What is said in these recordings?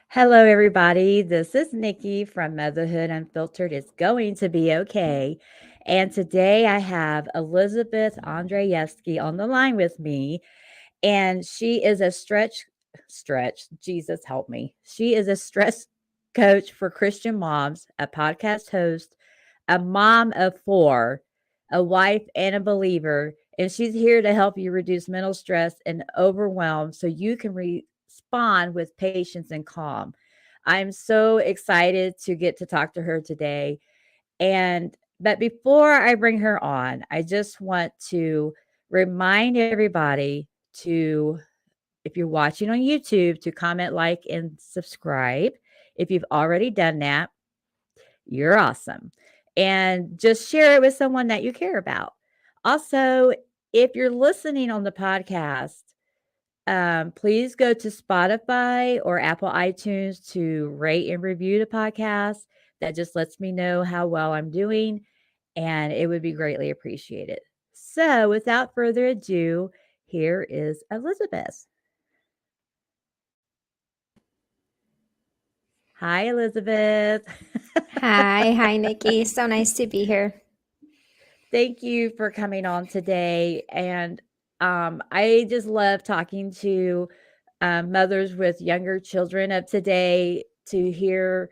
Hello, everybody. This is Nikki from Motherhood Unfiltered. It's going to be okay. And today I have Elizabeth Andreyevskiy on the line with me. And she is a Jesus help me. She is a stress coach for Christian moms, a podcast host, a mom of four, a wife, and a believer. And she's here to help you reduce mental stress and overwhelm so you can respond with patience and calm. I'm so excited to get to talk to her today. But before I bring her on, I just want to remind everybody to, if you're watching on YouTube, to comment, like, and subscribe. If you've already done that, you're awesome. And just share it with someone that you care about. Also, if you're listening on the podcast, please go to Spotify or Apple iTunes to rate and review the podcast. That just lets me know how well I'm doing, and it would be greatly appreciated. So, without further ado, here is Elizabeth. Hi, Elizabeth. Hi, Nikki. So nice to be here. Thank you for coming on today. And I just love talking to mothers with younger children of today to hear,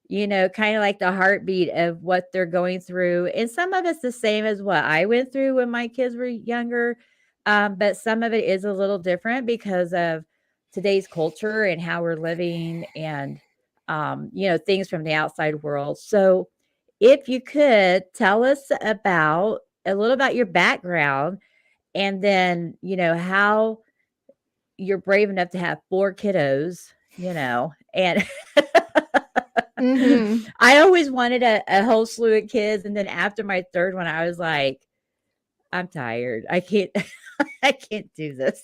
kind of like the heartbeat of what they're going through. And some of it's the same as what I went through when my kids were younger. But some of it is a little different because of today's culture and how we're living and, things from the outside world. So, if you could tell us about a little about your background and then, how you're brave enough to have 4 kiddos, and Mm-hmm. I always wanted a whole slew of kids, and then after my 3rd one, I was like, "I'm tired. I can't I can't do this."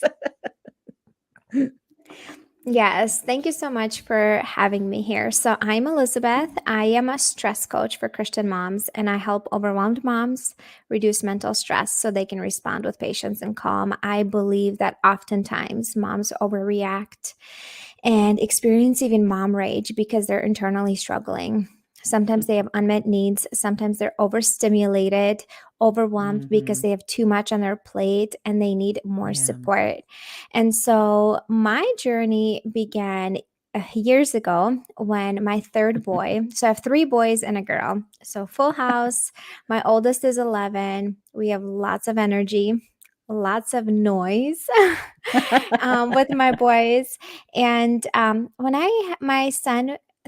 Yes, thank you so much for having me here. So, I'm Elizabeth. I am a stress coach for Christian moms, and I help overwhelmed moms reduce mental stress so they can respond with patience and calm. I believe that oftentimes moms overreact and experience even mom rage because they're internally struggling. Sometimes they have unmet needs. Sometimes they're overstimulated, overwhelmed because Mhm. they have too much on their plate and they need more Yeah. support. And so my journey began years ago when my third boy, so I have 3 boys and a girl, so full house. My oldest is 11. We have lots of energy, lots of noise with my boys. And when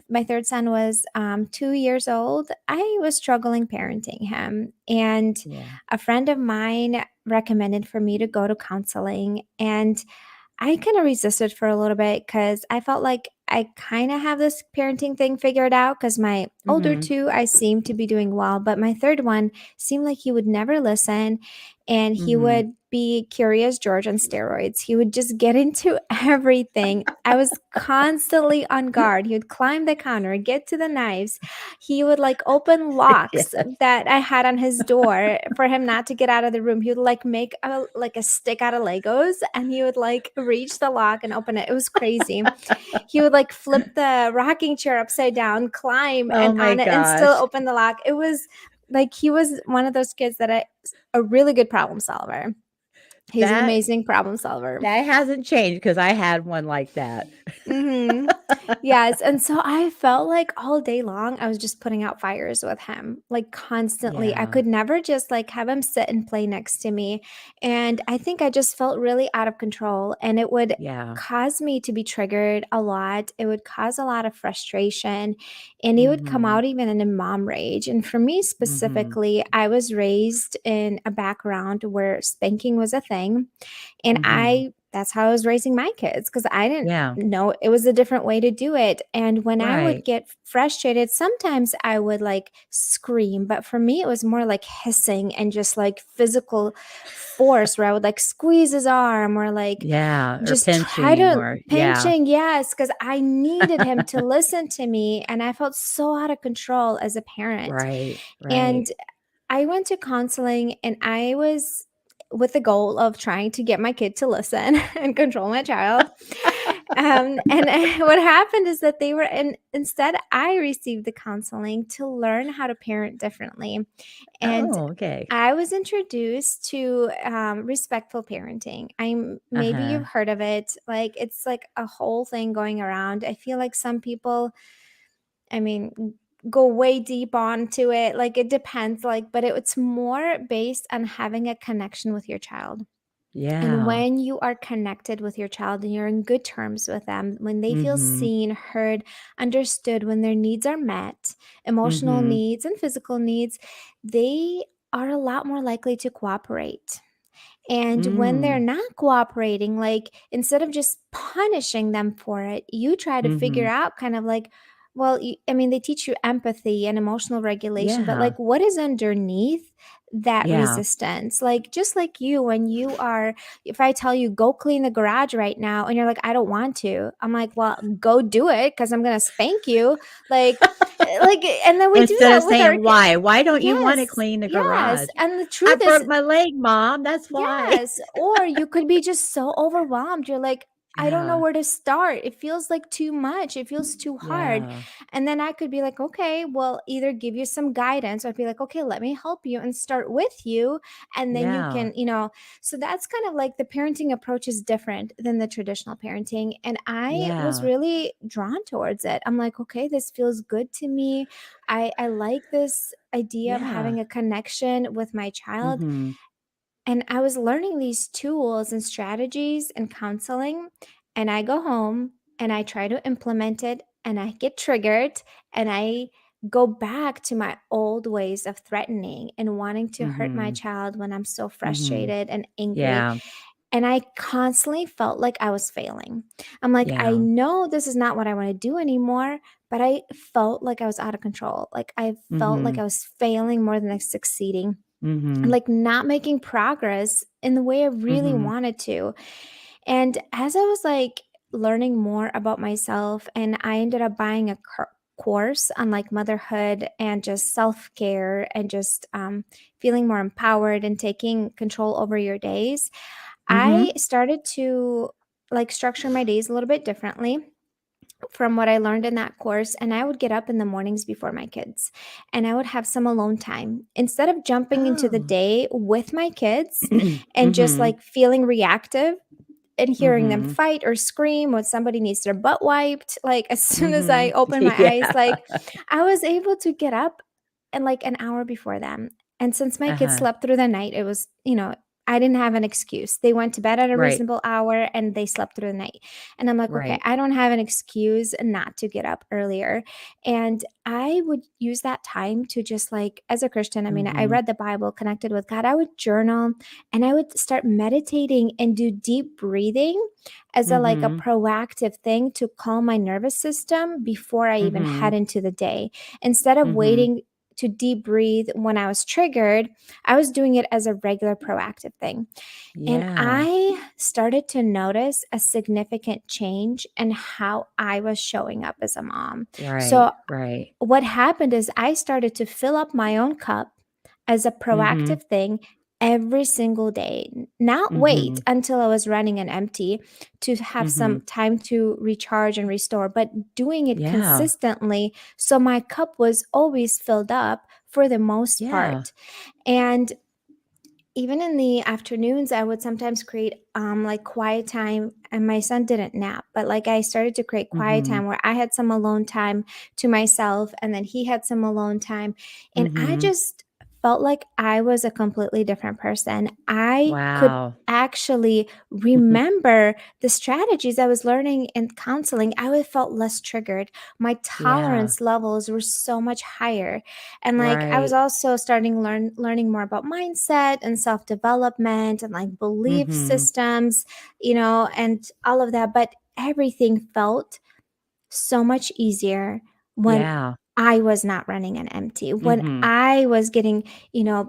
my third son was 2 years old, I was struggling parenting him. And Yeah. a friend of mine recommended for me to go to counseling. And I kind of resisted for a little bit because I felt like I kind of have this parenting thing figured out because my older Mhm. two, I seem to be doing well, but my third one seemed like he would never listen and he Mhm. would be curious George on steroids. He would just get into everything. I was constantly on guard. He would climb the counter, get to the knives. He would like open locks Yes. that I had on his door for him not to get out of the room. He would like make a stick out of Legos and he would like reach the lock and open it. It was crazy. He would like flip the rocking chair upside down, climb Oh and my on it and still gosh. open the lock. It was like he was one of those kids that a really good problem solver. He's an That amazing problem solver. that hasn't changed because I had one like that. Mhm. Yes, and so I felt like all day long I was just putting out fires with him, like constantly. I Yeah. could never just like have him sit and play next to me. And I think I just felt really out of control and it would Yeah. cause me to be triggered a lot. It would cause a lot of frustration and it would come Mhm. out even in a mom rage. And for me Mhm. specifically, I was raised in a background where spanking was a thing and Mhm. that's how I was raising my kids because I didn't Yeah. know it was a different way to do it. And when I would Right. get frustrated, sometimes I would like scream, but for me, it was more like hissing and just like physical force where I would like squeeze his arm or like Yeah, or just try pinching to or yeah. pinching. Yes, because I needed him to listen to me. And I felt so out of control as a parent. Right, And right. I went to counseling and I was with the goal of trying to get my kid to listen and control my child. And what happened is that they were instead I received the counseling to learn how to parent differently. And Oh, okay. I was introduced to respectful parenting. Maybe Uh-huh. you've heard of it. Like it's like a whole thing going around. I feel like some people, I mean, go way deep onto it. Like it depends. Like, but it's more based on having a connection with your child. And Yeah. when you are connected with your child and you're in good terms with them, when they feel Mhm. seen, heard, understood, when their needs are met, emotional Mhm. needs and physical needs, they are a lot more likely to cooperate. And when they're Mm. not cooperating, like instead of just punishing them for it, you try to figure Mhm. out kind of like, well, I mean, they teach you empathy and emotional regulation, but Yeah. like what is underneath that Yeah. resistance? Like, just like you, when you are, if I tell you, go clean the garage right now, and you're like, I don't want to, I'm like, well, go do it because I'm going to spank you. Like, and then we do Instead that of with our saying, "Why? Why don't you wanna yes, clean the yes. garage?" And the "I truth is, broke my leg, mom, that's why." yes, or you could be just so overwhelmed. You're like, I don't know Yeah. where to start. It feels like too much. It feels too hard. Yeah. And then I could be like, okay, well, either give you some guidance or be like, okay, let me help you and start with you. And then you Yeah. can, you know, so that's kind of like the parenting approach is different than the traditional parenting. And I was Yeah. really drawn towards it. I'm like, okay, this feels good to me. I like this idea of Yeah. having a connection with my child, Mhm. and I was learning these tools and strategies and counseling. And I go home and I try to implement it and I get triggered and I go back to my old ways of threatening and wanting to hurt my Mhm. child when I'm so Mhm. frustrated and angry. Yeah. And I constantly felt like I was failing. I'm like, I Yeah. know this is not what I want to do anymore, but I felt like I was out of control. Like I felt like Mhm. I was failing more than succeeding, Mhm. like not making progress in the way I really Mhm. wanted to. And as I was like learning more about myself, and I ended up buying a course on like motherhood and just self care and just feeling more empowered and taking control over your days, I Mhm. started to like structure my days a little bit differently from what I learned in that course. And I would get up in the mornings before my kids and I would have some alone time instead of jumping into the Oh. day with my kids and just Mhm. like feeling reactive and hearing them Mhm. fight or scream when somebody needs their butt wiped. Like as soon as I Mhm. open my eyes, Yeah. like I was able to get up and like an hour before them. And since my kids Uh-huh. slept through the night, it was, I didn't have an excuse. They went to bed at a Right. reasonable hour and they slept through the night. And I'm like, okay, Right. I don't have an excuse not to get up earlier. And I would use that time to just like, as a Christian, I mean, I Mhm. read the Bible, connected with God. I would journal and I would start meditating and do deep breathing as a like a Mhm. proactive thing to calm my nervous system before I even head Mhm. into the day. Instead of Mhm. waiting to deep breathe when I was triggered, I was doing it as a regular proactive thing. And Yeah. I started to notice a significant change in how I was showing up as a mom. Right. So Right. what happened is I started to fill up my own cup as a Mhm. proactive thing every single day, not wait Mhm. until I was running an empty to have some Mhm. time to recharge and restore, but doing it Yeah. consistently. So my cup was always filled up for the most Yeah. part. And even in the afternoons, I would sometimes create like quiet time, and my son didn't nap, but like I started to create quiet Mhm. time where I had some alone time to myself and then he had some alone time, and I Mhm. just felt like I was a completely different person. I could Wow. actually remember the strategies I was learning in counseling. I would felt less triggered. My Yeah. tolerance levels were so much higher, and like I was Right. also starting learning more about mindset and self-development and like belief Mhm. systems, and all of that, but everything felt so much easier when Yeah. I was not running an empty. When Mhm. I was getting,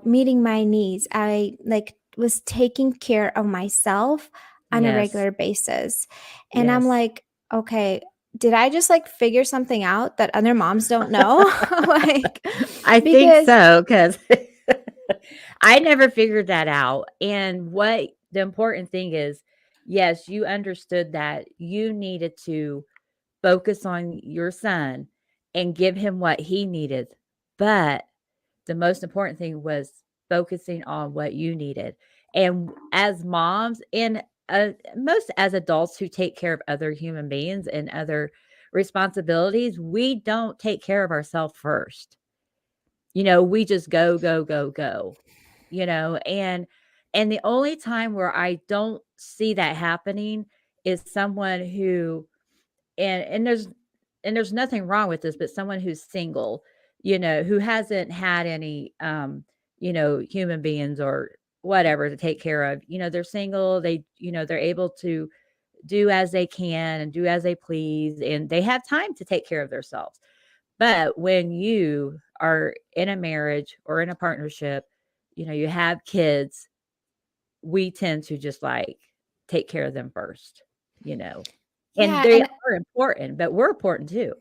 meeting my needs, I like was taking care of myself on a Yes. regular basis. And I'm Yes. like, okay, did I just like figure something out that other moms don't know? Like, I think because so, 'cause I never figured that out, and what the important thing is, yes, you understood that you needed to focus on your son and give him what he needed. But the most important thing was focusing on what you needed. And as moms and most as adults who take care of other human beings and other responsibilities, we don't take care of ourselves first. We just go, go, go, go, and the only time where I don't see that happening is someone who and there's nothing wrong with this, but someone who's single, who hasn't had any human beings or whatever to take care of. They're single, they're able to do as they can and do as they please, and they have time to take care of themselves. But when you are in a marriage or in a partnership, you have kids, we tend to just like take care of them first, you know. And Yeah, they and are important, but we're important too.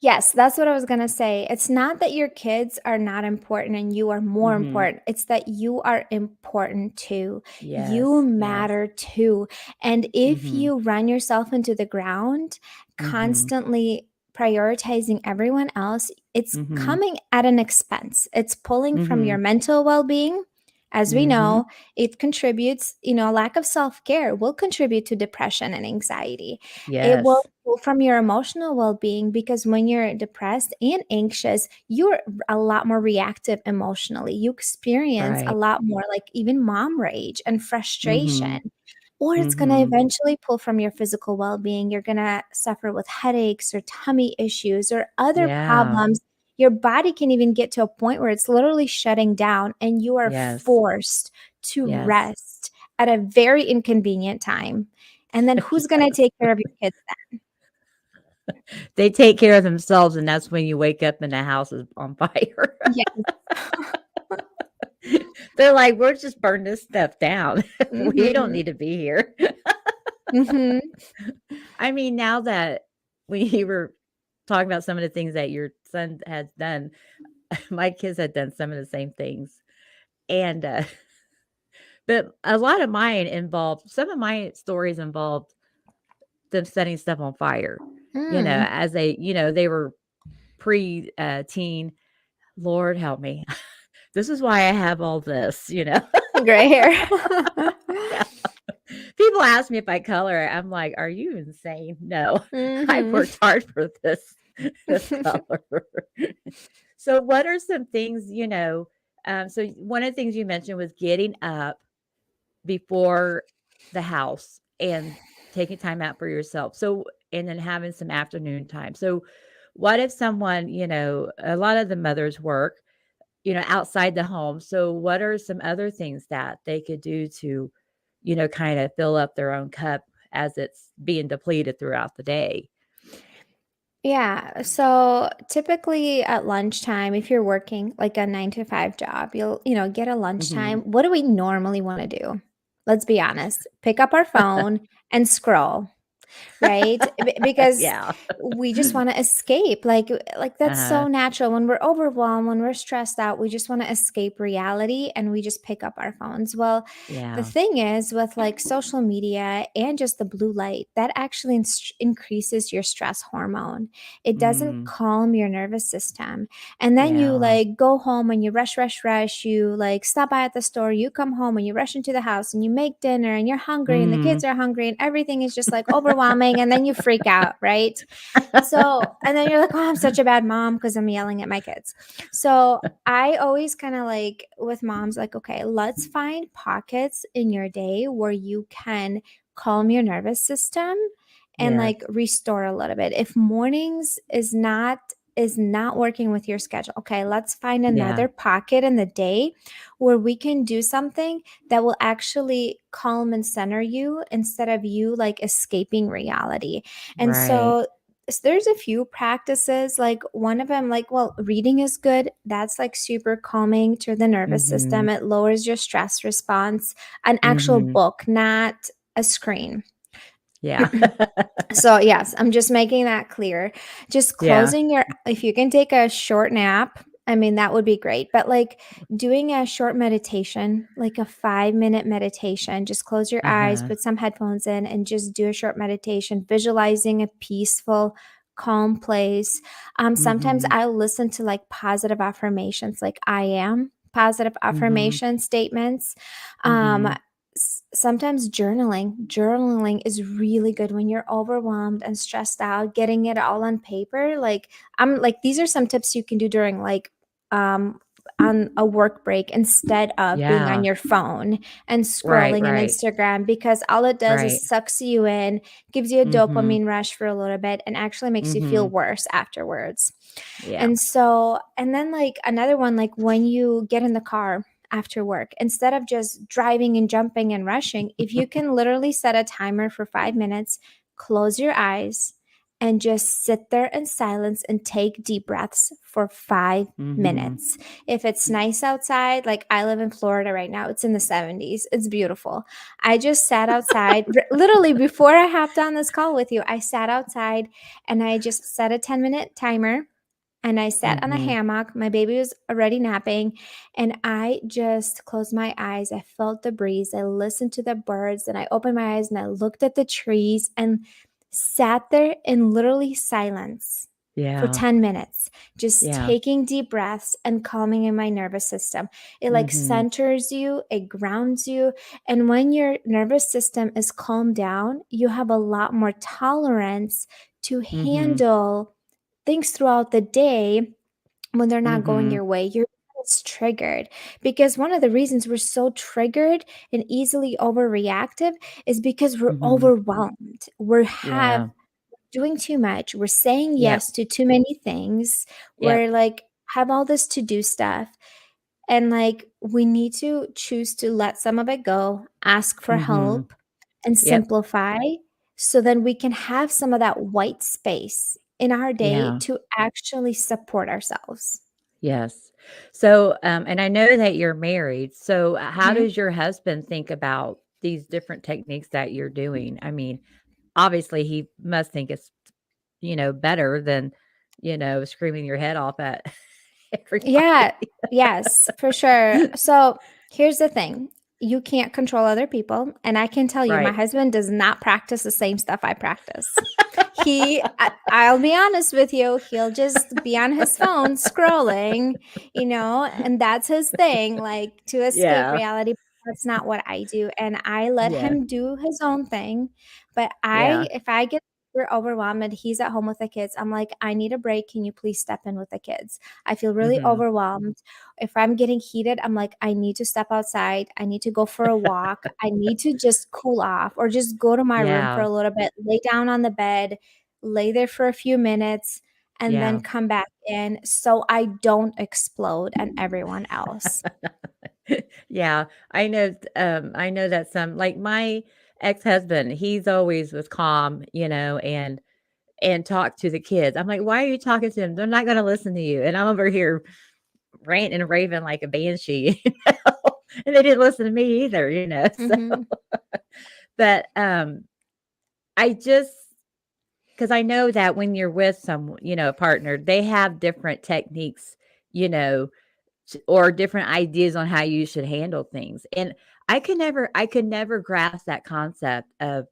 yes, that's what I was going to say. It's not that your kids are not important and you are more Mhm. important. It's that you are important too. You Yes, yes. matter too. And if Mhm. you run yourself into the ground, Mhm. constantly prioritizing everyone else, it's Mhm. coming at an expense. It's pulling from your Mhm. mental well being. As we Mhm. know, it contributes, a lack of self care will contribute to depression and anxiety. It will Yes. pull from your emotional well being because when you're depressed and anxious, you're a lot more reactive emotionally. You experience a Right. lot more like even mom rage and frustration. Mhm. Or it's going to Mhm. eventually pull from your physical well being. You're going to suffer with headaches or tummy issues or other Yeah. problems. Your body can even get to a point where it's literally shutting down and you are Yes. forced to Yes. rest at a very inconvenient time. And then who's going to take care of your kids They take care of themselves, and that's when you wake up and the house is on fire. then? They're like, "We'll just burn this stuff down. We don't Mhm. need to be here." Mhm. I mean, now that we were talking about some of the things that your son has done, my kids had done some of the same things, and, but a lot of mine involved some of my stories involved them setting stuff on fire, Mm. as they were teen. Lord help me. This is why I have all this. Gray hair. Yeah. People ask me if I color. I'm like, "Are you insane? No. I Mhm. worked hard for this color." So what are some things, so one of the things you mentioned was getting up before the house and taking time out for yourself. So and then having some afternoon time. So what if someone, a lot of the mothers work, outside the home. So what are some other things that they could do to, kind of fill up their own cup as it's being depleted throughout the day? Yeah, so typically at lunchtime, if you're working like a 9 to 5 job, you'll, get a lunchtime. Mhm. What do we normally want to do? Let's be honest. Pick up our phone and scroll. Right? Because Yeah. we just wanna escape, like, that's Uh-huh. so natural. When we're overwhelmed, when we're stressed out, we just wanna escape reality, and we just pick up our phones. Well, the Yeah. thing is with, like, social media and just the blue light, that actually increases your stress hormone. It doesn't Mm. calm your nervous system, and then you, Yeah. like, go home and you rush, rush, rush, you, like, stop by at the store, you come home and you rush into the house and you make dinner and you're hungry and the Mhm. kids are hungry and everything is just, like, overwhelming, and then you freak out, right? So and then you're like, "Oh, I'm such a bad mom because 'cause I'm yelling at my kids." So, I always kinda, like, with moms, like, "Okay, let's find pockets in your day where you can calm your nervous system and, Yes. like, restore a little bit." If mornings is not working with your schedule, okay, let's find Yeah. another pocket in the day where we can do something that will actually calm and center you instead of you, like, escaping reality. And Right. so there's a few practices, like one of them, like, well, reading is good. That's like super calming to the nervous system. Mhm. It lowers your stress response. An actual Mhm. book, not a screen. Yeah. So, yes, I'm just making that clear. Just Yeah. closing your if you can take a short nap I mean, that would be great. But like doing a short meditation, like a 5-minute meditation, just close your eyes, Uh-huh. put some headphones in, and just do a short meditation, visualizing a peaceful, calm place. Sometimes Mhm. I'll listen to like positive affirmations, like I am positive Mhm. affirmation statements. Um, Mhm. Sometimes journaling is really good when you're overwhelmed and stressed out, getting it all on paper. Like, I'm like, these are some tips you can do during like um, on a work break instead of being on Yeah. your phone and Right, scrolling on right. Instagram, because all it does Right. is sucks you in, gives you a Mhm. dopamine rush for a little bit, and actually makes you feel Mhm. worse afterwards. Yeah. And so, and then like another one, like when you get in the car after work, instead of just driving and jumping and rushing, if you can literally set a timer for 5 minutes, close your eyes, and just sit there in silence and take deep breaths for five Mhm. minutes. If it's nice outside, like I live in Florida right now, it's in the 70s, it's beautiful. I just sat outside, literally before I hopped on this call with you, I sat outside and I just set a 10-minute timer, and I sat on a Mhm. hammock. My baby was already napping, and I just closed my eyes. I felt the breeze. I listened to the birds, and I opened my eyes and I looked at the trees and sat there in literally silence for Yeah. 10 minutes, just Yeah. taking deep breaths and calming in my nervous system. It like Mhm. centers you, it grounds you. And when your nervous system is calmed down, you have a lot more tolerance to Mhm. handle things throughout the day when they're not going Mhm. your way. You're just triggered, because one of the reasons we're so triggered and easily overreactive is because we're Mhm. overwhelmed. We have Yeah. doing too much. We're saying Yep. yes to too many things. Yep. We're like have all this to do stuff. And like we need to choose to let some of it go, ask for Mhm. help, and Yep. simplify, so then we can have some of that white space in our day Yeah. to actually support ourselves. Yes. So, and I know that you're married. So, how Mhm. does your husband think about these different techniques that you're doing? I mean, obviously, he must think it's, better than, screaming your head off at Yeah, everybody. yes, for sure. So here's the thing. You can't control other people. And I can tell you, my Right. husband does not practice the same stuff I practice. I'll be honest with you, he'll just be on his phone scrolling, and that's his thing, like to escape Yeah. reality. That's not what I do. And I let Yeah. him do his own thing. But Yeah. if I get super overwhelmed and he's at home with the kids, I'm like, I need a break. Can you please step in with the kids? I feel really Mhm. overwhelmed. If I'm getting heated, I'm like, I need to step outside. I need to go for a walk. I need to just cool off, or just go to my room for Yeah. a little bit, lay down on the bed, lay there for a few minutes, and then Yeah. come back in so I don't explode on everyone else. Yeah. I know that some like my ex-husband, he's always was calm, and talk to the kids. I'm like, "Why are you talking to them? They're not gonna listen to you." And I'm over here ranting and raving like a banshee, and they didn't listen to me either. So, Mhm. but, I just 'cause I know that when you're with a partner, they have different techniques, you know, or different ideas on how you should handle things, and I could never grasp that concept of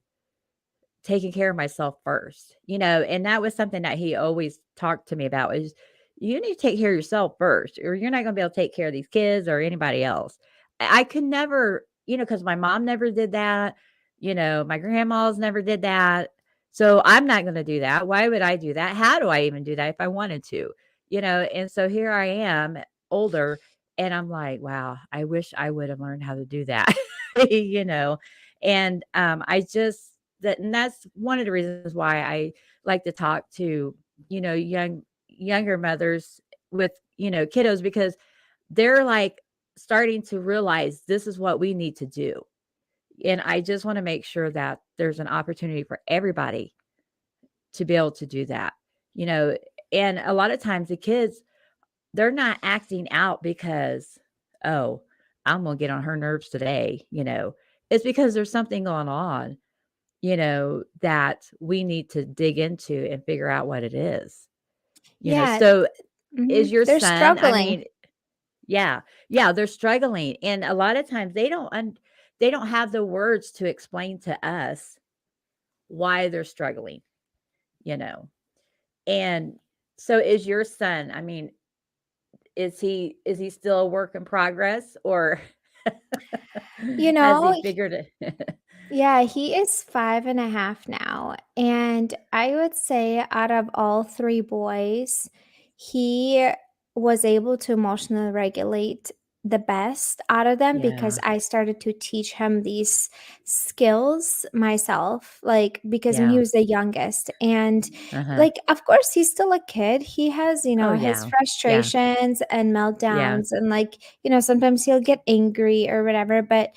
taking care of myself first, and that was something that he always talked to me about is you need to take care of yourself first, or you're not going to be able to take care of these kids or anybody else. I could never, because my mom never did that. My grandmas never did that. So I'm not going to do that. Why would I do that? How do I even do that if I wanted to? And so here I am older and I'm like, wow, I wish I would have learned how to do that. you know, and I just, and that's one of the reasons why I like to talk to, younger mothers with, kiddos because they're like starting to realize this is what we need to do. And I just want to make sure that there's an opportunity for everybody to be able to do that. You know, and a lot of times the kids, they're not acting out because, oh, I'm going to get on her nerves today. It's because there's something going on that we need to dig into and figure out what it is. Yeah, So is your They're son, I struggling. mean, yeah, yeah, they're struggling, and a lot of times they don't have the words to explain to us why they're struggling, you know? And so is your son, I mean, is he still a work in progress, or You has know, he figured it? yeah, he is 5.5 now. And I would say out of all three boys, he was able to emotionally regulate the best out of them because Yeah, I started to teach him these skills myself, like because he yeah, was the youngest. And uh-huh. like, of course, he's still a kid. He has, Oh, his yeah, yeah, frustrations and yeah, meltdowns, and like, sometimes he'll get angry or whatever. But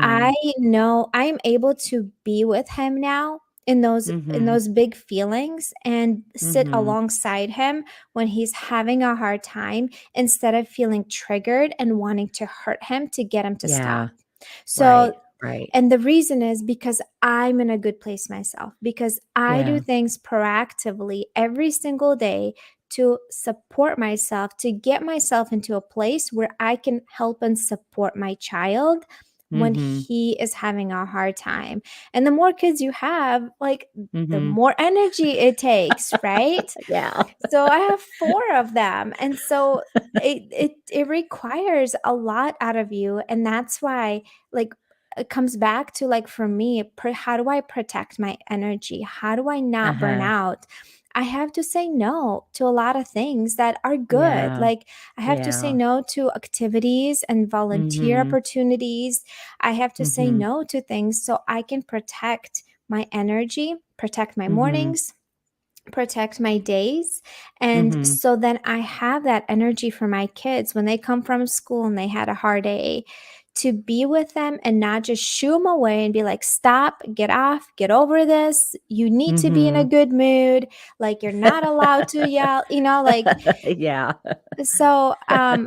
I mhm, know I'm able to be with him now in mhm, those big feelings and sit mhm. alongside him when he's having a hard time instead of feeling triggered and wanting to hurt him to get him to stop. Yeah, right, So, right. and the reason is because I'm in a good place myself, because I do Yeah, things proactively every single day to support myself, to get myself into a place where I can help and support my child when mhm, he is having a hard time. And the more kids you have, like, the mhm. more energy it takes, right? Yeah. So I have 4 of them, and so it requires a lot out of you, and that's why, like, it comes back to, like, for me, how do I protect my energy? How do I not burn Uh-huh. out? I have to say no to a lot of things that are good. Yeah, Like, I have to say yeah. no to activities and volunteer Mhm, opportunities. I have to say mhm, no to things so I can protect my energy, protect my mhm, mornings, protect my days. And mhm. so then I have that energy for my kids when they come from school and they had a hard day, to be with them and not just shoo them away and be like, stop, get off, get over this. You need to be in a Mhm. good mood. Like, you're not allowed to yell, like, Yeah. so,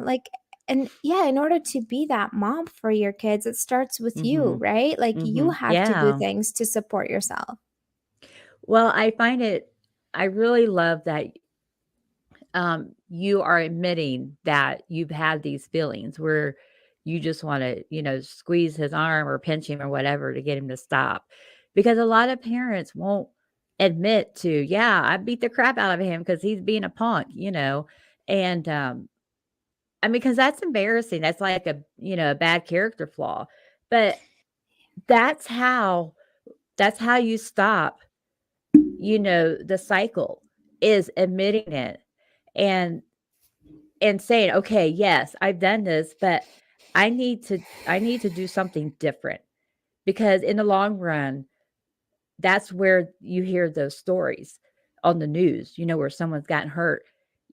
like, and yeah, in order to be that mom for your kids, it starts with you, Mhm, right? Like, you mhm. have to do Yeah. things to support yourself. Well, I really love that, you are admitting that you've had these feelings where you just wanna, squeeze his arm or pinch him or whatever to get him to stop. Because a lot of parents won't admit to, "Yeah, I beat the crap out of him because he's being a punk," And, I mean, because that's embarrassing. That's like a bad character flaw. But that's how that's how you stop, the cycle, is admitting it and saying, "Okay, yes, I've done this, but I need to do something different." Because in the long run, that's where you hear those stories on the news, where someone's gotten hurt.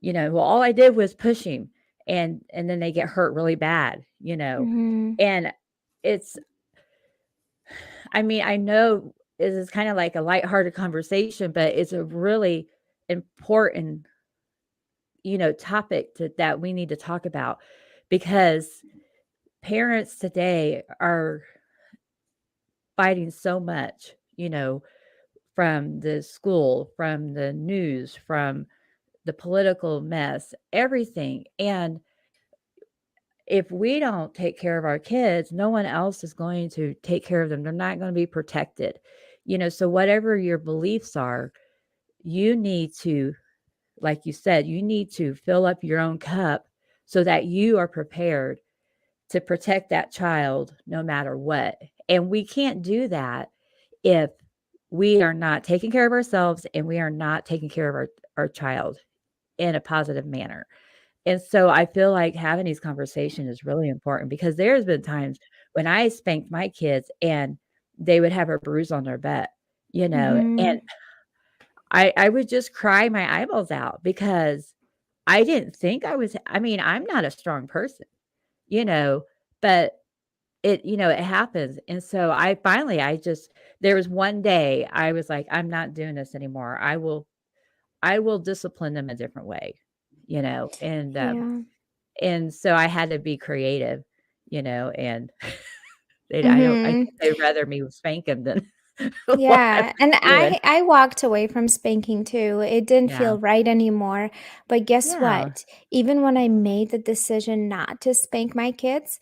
"Well, all I did was push him," and then they get hurt really bad, Hmm. And it's I mean, I know this is kinda like a lighthearted conversation, but it's a really important, topic that we need to talk about, because parents today are fighting so much, from the school, from the news, from the political mess, everything. And if we don't take care of our kids, no one else is going to take care of them. They're not going to be protected. So whatever your beliefs are, you need to, like you said, you need to fill up your own cup so that you are prepared to protect that child no matter what. And we can't do that if we are not taking care of ourselves and we are not taking care of our child in a positive manner. And so I feel like having these conversations is really important, because there's been times when I spanked my kids and they would have a bruise on their butt, and Hmm. I would just cry my eyeballs out because I didn't think I mean, I'm not a strong person, you know, but it happens. And so I just there was one day I was like, "I'm not doing this anymore. I will discipline them a different way," you know, and, um Yeah. And so I had to be creative, and I Hmm. think they'd rather me spank 'em than what I'm Yeah, and doing. I walked away from spanking too. It didn't Yeah. feel right anymore. But guess Yeah. what? Even when I made the decision not to spank my kids,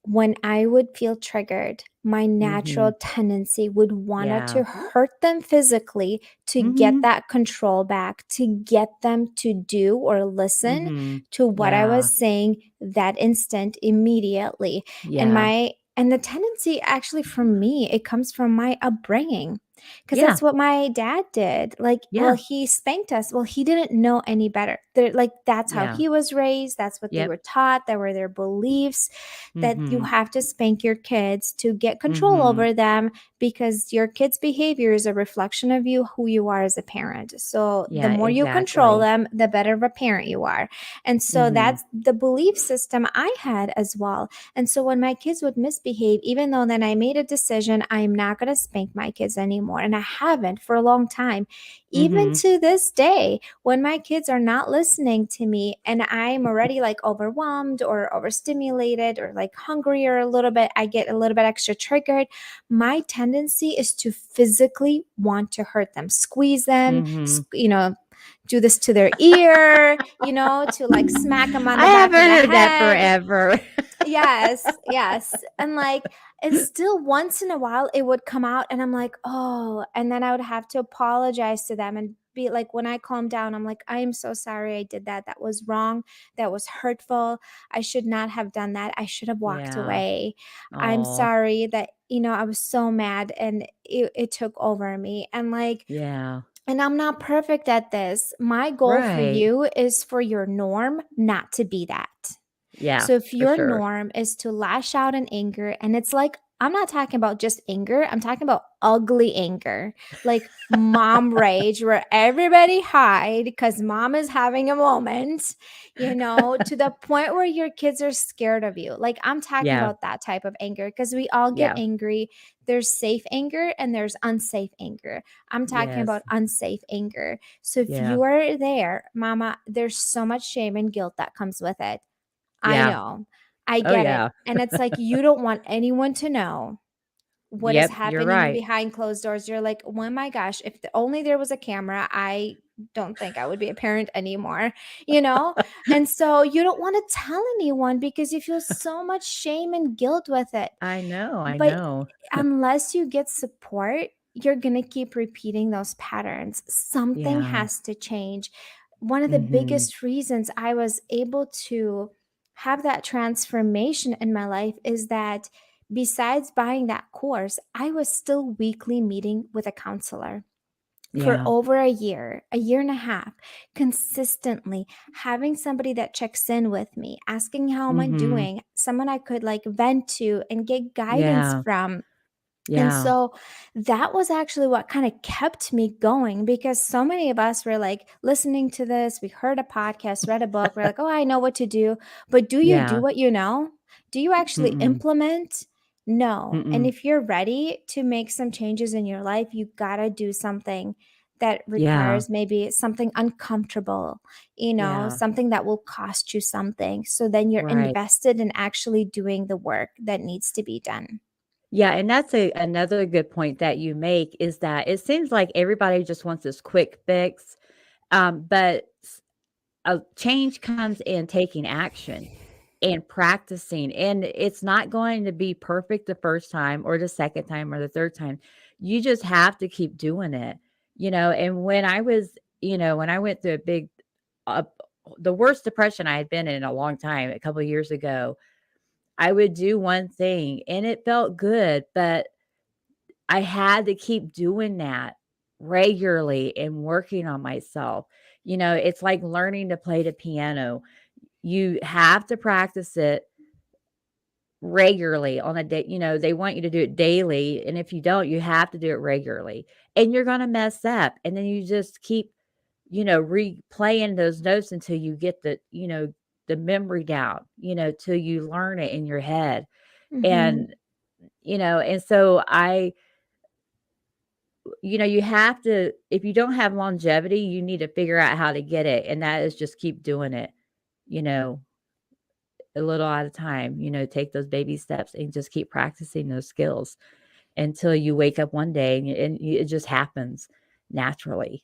when I would feel triggered, my natural Mhm. tendency would want Yeah. to hurt them physically to get Mhm. that control back, to get them to do or listen Mhm. to what I Yeah. was saying that instant immediately. And Yeah. my and the tendency actually for me, it comes from my upbringing because Yeah. that's what my dad did. Like, well, Yeah. he spanked us. Well, he didn't know any better. Like, that's how Yeah. he was raised. That's what they Yep. were taught. That were their beliefs that you Mhm. have to spank your kids to get control Mhm. over them because your kids' behavior is a reflection of you, who you are as a parent. So the Yeah, more you control exactly. them, the better of a parent you are. And so Mhm. that's the belief system I had as well. And so when my kids would misbehave, even though then I made a decision, I'm not going to spank my kids anymore. And I haven't for a long time. Even Mhm. to this day, when my kids are not listening to me and I'm already like overwhelmed or overstimulated or like hungrier a little bit, I get a little bit extra triggered. My tendency is to physically want to hurt them, squeeze them, Mhm. do this to their ear, to like smack them on I the back of haven't the heard that head. forever. Yes, yes. And still once in a while it would come out and I'm like, oh, and then I would have to apologize to them and be like, when I calm down, I'm like, I am so sorry I did that. That was wrong. That was hurtful. I should not have done that. I should have walked Yeah. away. I'm Oh. sorry that, I was so mad and it took over me. Yeah. And I'm not perfect at this. My goal for Right. you is for your norm not to be that. Yeah, So if for your sure. norm is to lash out in anger, and it's like, I'm not talking about just anger, I'm talking about ugly anger, like mom rage, where everybody hide because mom is having a moment, to the point where your kids are scared of you. Like, I'm talking Yeah. about that type of anger because we all get Yeah. angry. There's safe anger and there's unsafe anger. I'm talking Yes. about unsafe anger. So if Yeah. you are there, mama, there's so much shame and guilt that comes with it. I Yeah. know. I Oh, get it. yeah. And it's like you don't want anyone to know what is Yep, you're happening right. behind closed doors. You're like, oh my gosh, if only there was a camera, I don't think I would be a parent anymore, you know? And so you don't want to tell anyone because you feel so much shame and guilt with it. I know, I But know. unless you get support, you're going to keep repeating those patterns. Something Yeah. has to change. One of the Mhm. biggest reasons I was able to have that transformation in my life is that besides buying that course, I was still weekly meeting with a counselor for Yeah. over a year and a half, consistently having somebody that checks in with me, asking how am I Mhm. doing, someone I could like vent to and get guidance Yeah. from. And Yeah. so that was actually what kind of kept me going because so many of us were like listening to this. We heard a podcast, read a book. We're like, oh, I know what to do. But do you do Yeah. what you know? Do you actually Mm-mm. implement? No. And Mm-mm. if you're ready to make some changes in your life, you got to do something that Yeah. requires maybe something uncomfortable, Yeah. something that will cost you something. So then you're Right. invested in actually doing the work that needs to be done. Yeah, and that's another good point that you make is that it seems like everybody just wants this quick fix, but a change comes in taking action and practicing, and it's not going to be perfect the first time or the second time or the third time. You just have to keep doing it, and when I went through a big, uh, the worst depression I had been in a long time, a couple of years ago, I would do one thing and it felt good, but I had to keep doing that regularly and working on myself. It's like learning to play the piano. You have to practice it regularly on a day. They want you to do it daily. And if you don't, you have to do it regularly. And you're going to mess up. And then you just keep, replaying those notes until you get the memory down, till you learn it in your head. Mhm. And so you have to, if you don't have longevity, you need to figure out how to get it. And that is just keep doing it, you know, a little at a time, take those baby steps and just keep practicing those skills. until you wake up one day and it just happens naturally,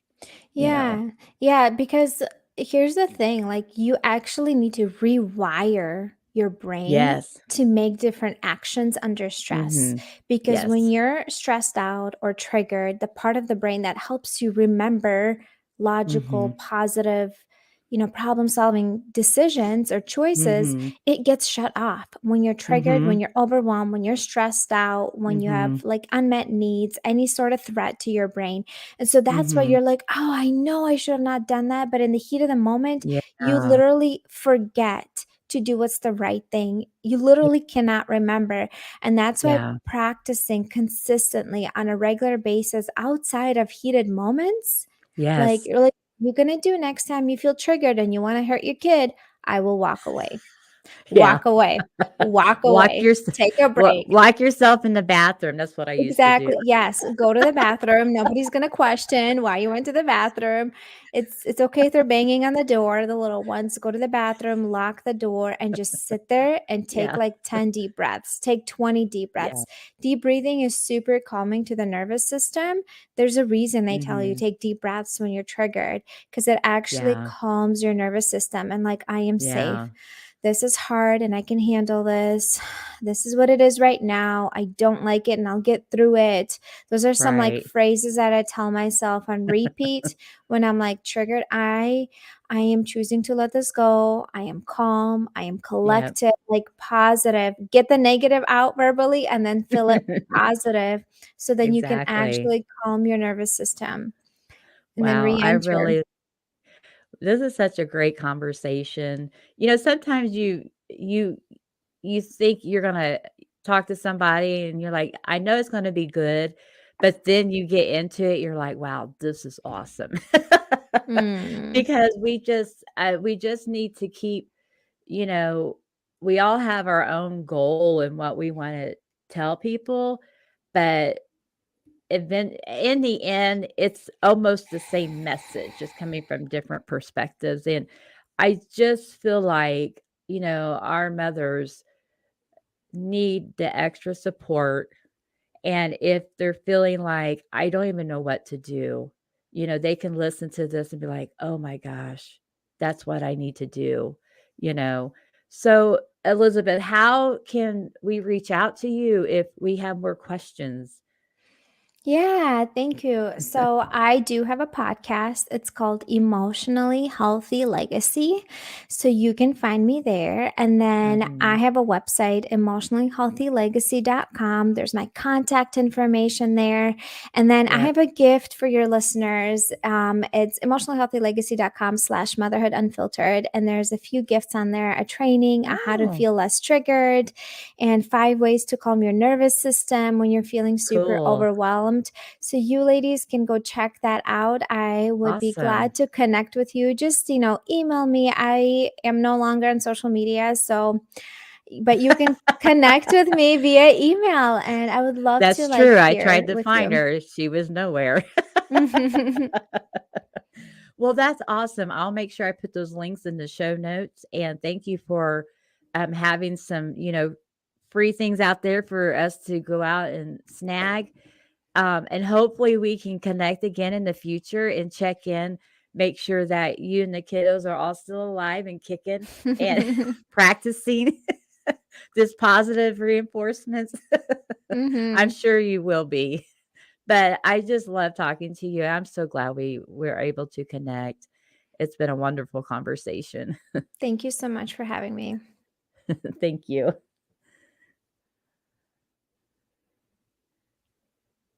you know? Yeah. Yeah, because here's the thing, like you actually need to rewire your brain Yes. to make different actions under stress. Mhm. Because when Yes. you're stressed out or triggered, the part of the brain that helps you remember logical, Mhm. positive, problem solving decisions or choices, Mhm. it gets shut off. When you're triggered, when Mhm. you're overwhelmed, when you're stressed out, when you have Mhm. like unmet needs, any sort of threat to your brain, and so that's why Mhm. you're like, "Oh, I know I should have not done that." But in the heat of the moment, Yeah. you literally forget to do what's the right thing. You literally cannot remember. And that's why Yeah. practicing consistently on a regular basis outside of heated moments, like Yes. you're like, you're gonna do next time you feel triggered and you want to hurt your kid, I will walk away. Yeah. Walk away. Walk Lock away. your Take a break. lock yourself in the bathroom. That's what I used to do. Exactly, yes, go to the bathroom, nobody's gonna question why you went to the bathroom. It's okay if they're banging on the door, the little ones, go to the bathroom, lock the door, and just sit there and take, Yeah. like, 10 deep breaths, take 20 deep Yeah. breaths. Deep breathing is super calming to the nervous system. There's a reason they tell you Mhm. take deep breaths when you're triggered, because it actually Yeah. calms your nervous system and, like, I am safe. Yeah. This is hard and I can handle this. This is what it is right now. I don't like it and I'll get through it. Those are some like Right. phrases that I tell myself on repeat when I'm like triggered. I am choosing to let this go. I am calm. I am Yeah. collected, like positive. Get the negative out verbally and then fill it with positive so then you can Exactly. actually calm your nervous system and then Wow. re-enter. This is such a great conversation. Sometimes you think you're gonna talk to somebody and you're like, "I know it's gonna be good," but then you get into it, you're like, "Wow, this is awesome." Mm. Because we just need to keep, you know we all have our own goal and what we wanna tell people, but in the end, it's almost the same message, just coming from different perspectives, and I just feel like, our mothers need the extra support, and if they're feeling like, "I don't even know what to do," they can listen to this and be like, "Oh my gosh, that's what I need to do," you know? So, Elizabeth, how can we reach out to you if we have more questions? Yeah, thank you. So, I do have a podcast. It's called Emotionally Healthy Legacy. So, you can find me there. And then I Mhm. have a website, emotionallyhealthylegacy.com. There's my contact information there. And then I Yep. have a gift for your listeners. It's emotionallyhealthylegacy.com/motherhood unfiltered. And there's a few gifts on there, a training on how to Oh, feel less triggered, and 5 ways to calm your nervous system when you're feeling super cool. overwhelmed. So you ladies can go check that out. I would be Awesome. glad to connect with you. Just, email me. I am no longer on social media, so but you can connect with me via email and I would love to That's like true, I hear tried to with find you. her, she was nowhere. Well, that's awesome. I'll make sure I put those links in the show notes, and thank you for, having some, free things out there for us to go out and snag, and hopefully we can connect again in the future and check in, make sure that you and the kiddos are all still alive and kicking and practicing this positive reinforcements. I'm Mhm. sure you will be. But I just love talking to you. I'm so glad we were able to connect. It's been a wonderful conversation. Thank you so much for having me. Thank you.